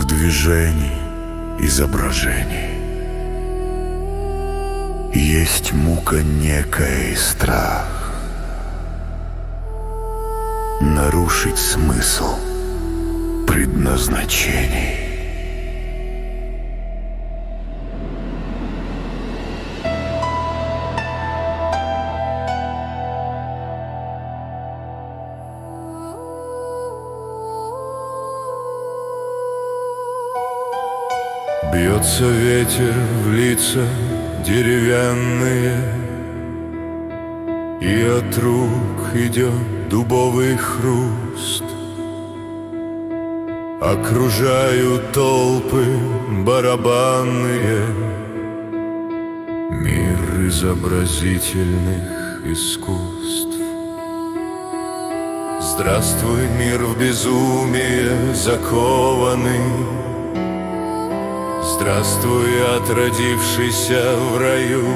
движении изображений есть мука некая и страх. Нарушить смысл предназначений. Бьется ветер в лица деревянные, и от рук идет дубовый хруст. Окружают толпы барабанные, мир изобразительных искусств. Здравствуй, мир в безумие закованный, здравствуй, отродившийся в раю.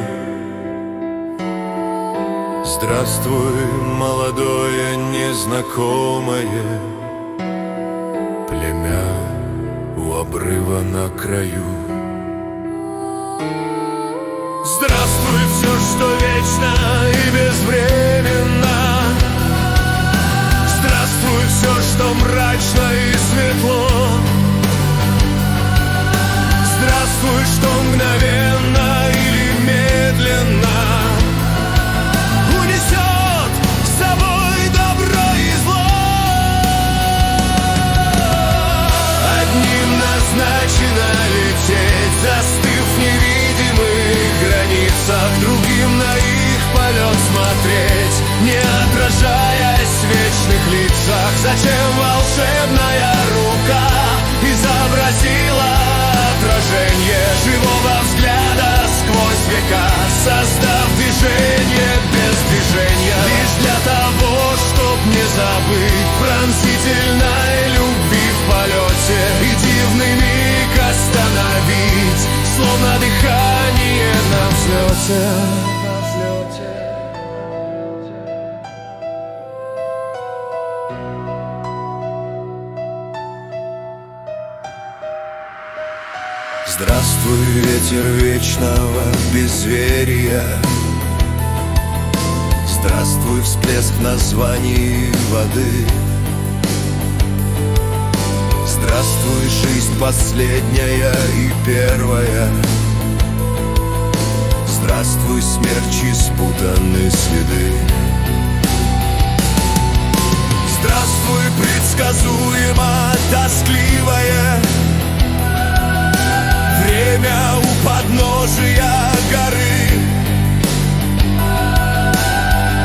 Здравствуй, молодое незнакомое племя у обрыва на краю. Здравствуй, все, что вечно и безвременно. Здравствуй, все, что мрачно и светло. Здравствуй, что мгновенно или медленно унесет с собой добро и зло. Одним назначено лететь, застыв в невидимых границах, другим на их полет смотреть, не отражаясь в вечных лицах. Зачем волшебная рука изобразила отражение живого взгляда сквозь века, создав движение без движения, лишь для того, чтоб не забыть пронзительной любви в полете и дивный миг остановить, словно дыхание на взлете. Здравствуй, ветер вечного безверия. Здравствуй, всплеск названий воды. Здравствуй, жизнь последняя и первая. Здравствуй, смерчи, спутаны следы. Здравствуй, предсказуемо тоскливое время у подножия горы.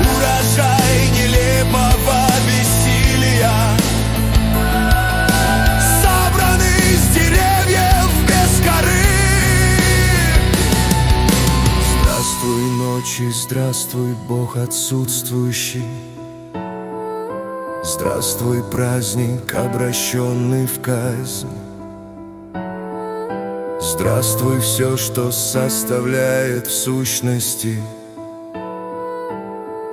Урожай нелепого бессилия, собранный из деревьев без коры. Здравствуй, ночи, здравствуй, Бог отсутствующий. Здравствуй, праздник, обращенный в казнь. Здравствуй, все, что составляет в сущности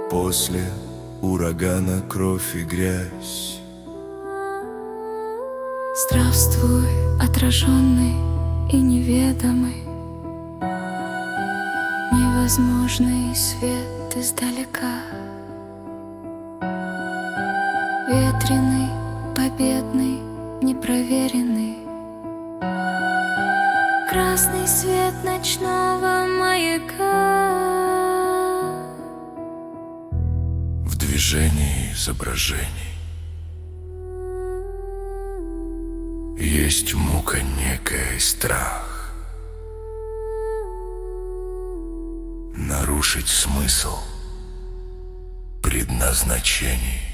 после урагана кровь и грязь. Здравствуй, отраженный и неведомый, невозможный свет издалека, ветреный, победный, непроверенный, красный свет ночного маяка. В движении изображений есть мука некая и страх. Нарушить смысл предназначений.